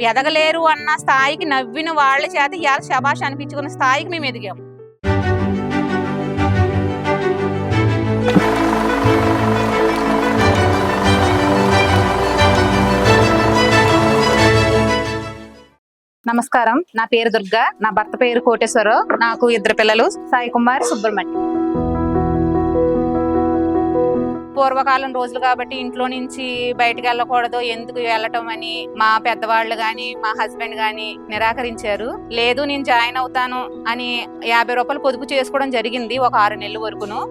ఎదగలేరు అన్న స్థాయికి నవ్విన వాళ్ళ చేత ఇవాళ శబాష్ అనిపించుకున్న స్థాయికి మేము ఎదిగాము. నమస్కారం, నా పేరు దుర్గా, నా భర్త పేరు కోటేశ్వరరావు. నాకు 2 పిల్లలు, సాయి కుమార్, సుబ్రహ్మణ్యం. పూర్వకాలం రోజులు కాబట్టి ఇంట్లో నుంచి బయటకు వెళ్ళకూడదు, ఎందుకు వెళ్ళటం అని మా పెద్దవాళ్ళు గాని మా హస్బెండ్ గాని నిరాకరించారు. లేదు నేను జాయిన్ అవుతాను అని 50 రూపాయలు పొదుపు చేసుకోవడం జరిగింది ఒక 6 నెలల వరకును.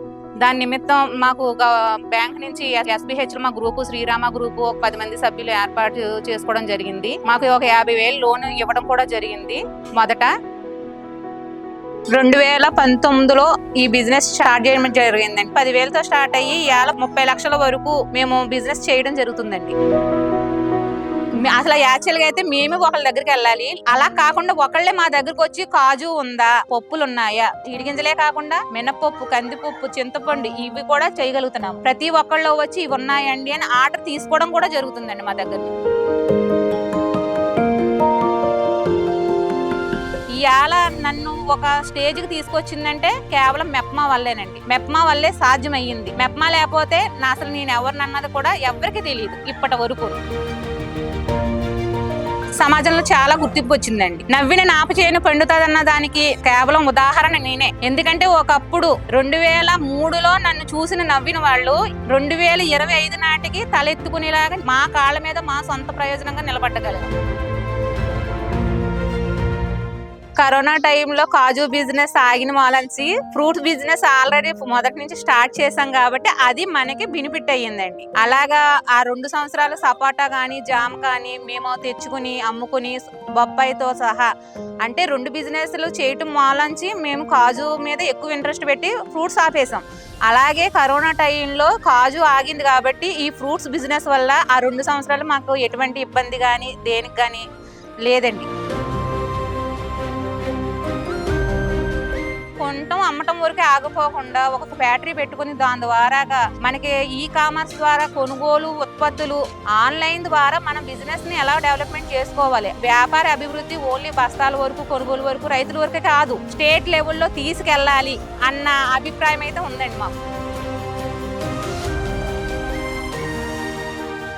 దాని నిమిత్తం మాకు బ్యాంక్ నుంచి SBH మా గ్రూపు, శ్రీరామ గ్రూపు, ఒక 10 మంది సభ్యులు ఏర్పాటు చేసుకోవడం జరిగింది. మాకు ఒక 50,000 లోన్ ఇవ్వడం కూడా జరిగింది. మొదట 2019లో ఈ బిజినెస్ స్టార్ట్ చేయడం జరిగిందండి. 10,000తో స్టార్ట్ అయ్యి ఇవాళ 30 లక్షల వరకు మేము బిజినెస్ చేయడం జరుగుతుందండి. అసలు యాక్చువల్ గా అయితే మేమే ఒకళ్ళ దగ్గరికి వెళ్ళాలి, అలా కాకుండా ఒకళ్ళే మా దగ్గరకు వచ్చి కాజు ఉందా, పప్పులు ఉన్నాయా, ఇడిగింజలే కాకుండా మినపప్పు, కందిపప్పు, చింతపండు ఇవి కూడా చేయగలుగుతున్నాం. ప్రతి ఒక్కళ్ళు వచ్చి ఇవి ఉన్నాయండి అని ఆర్డర్ తీసుకోవడం కూడా జరుగుతుందండి మా దగ్గర. ఇవాళ నన్ను ఒక స్టేజ్ కి తీసుకొచ్చిందంటే కేవలం మెప్మా వల్లేనండి. మెప్మా వల్లే సాధ్యమయ్యింది. మెప్మా లేకపోతే అసలు నేను ఎవరినన్నది కూడా ఎవరికి తెలియదు ఇప్పటి వరకు. సమాజంలో చాలా గుర్తింపు వచ్చిందండి. నవ్విన నాపు చేయను పండుతుందన్న దానికి కేవలం ఉదాహరణ నేనే. ఎందుకంటే ఒకప్పుడు 2003లో నన్ను చూసిన నవ్విన వాళ్ళు 2025 నాటికి తలెత్తుకునేలాగా మా కాళ్ళ మీద మా సొంత ప్రయోజనంగా నిలబడగలరు. కరోనా టైంలో కాజు బిజినెస్ ఆగిన వాళ్ళని ఫ్రూట్స్ బిజినెస్ ఆల్రెడీ మొదటి నుంచి స్టార్ట్ చేశాం కాబట్టి అది మనకి బెనిఫిట్ అయ్యిందండి. అలాగా ఆ 2 సంవత్సరాలు సపోటా కానీ జామ్ కానీ మేము తెచ్చుకుని అమ్ముకుని బొప్పాయితో సహా అంటే 2 బిజినెస్లు చేయటం మూలంచి మేము కాజు మీద ఎక్కువ ఇంట్రెస్ట్ పెట్టి ఫ్రూట్స్ ఆపేసాం. అలాగే కరోనా టైంలో కాజు ఆగింది కాబట్టి ఈ ఫ్రూట్స్ బిజినెస్ వల్ల ఆ 2 సంవత్సరాలు మాకు ఎటువంటి ఇబ్బంది కానీ దేనికి కానీ లేదండి. కొనటం అమ్మటం వరకే ఆగిపోకుండా ఒక ఫ్యాక్టరీ పెట్టుకుని దాని ద్వారాగా మనకి కామర్స్ ద్వారా కొనుగోలు ఉత్పత్తులు ఆన్లైన్ ద్వారా మన బిజినెస్ ని ఎలా డెవలప్మెంట్ చేసుకోవాలి. వ్యాపార అభివృద్ధి ఓన్లీ బస్తాల వరకు కొనుగోలు వరకు రైతుల వరకే కాదు, స్టేట్ లెవెల్లో తీసుకెళ్ళాలి అన్న అభిప్రాయం అయితే ఉందండి మాకు.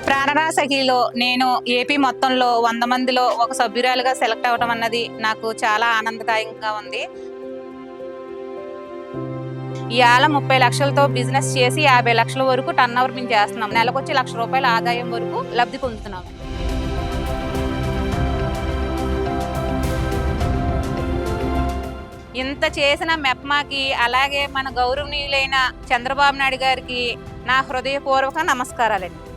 ప్రాణరాసఖిలో నేను ఏపీ మొత్తంలో 100 మందిలో ఒక సభ్యురాలుగా సెలెక్ట్ అవ్వడం అన్నది నాకు చాలా ఆనందదాయకంగా ఉంది. ఇవాళ 30 లక్షలతో బిజినెస్ చేసి 50 లక్షల వరకు టర్న్ ఓవర్ మేము చేస్తున్నాం. నెలకొచ్చి 1,00,000 రూపాయల ఆదాయం వరకు లబ్ధి పొందుతున్నాం. ఇంత చేసిన మెప్మాకి అలాగే మన గౌరవనీయులైన చంద్రబాబు నాయుడు గారికి నా హృదయపూర్వక నమస్కారాలండి.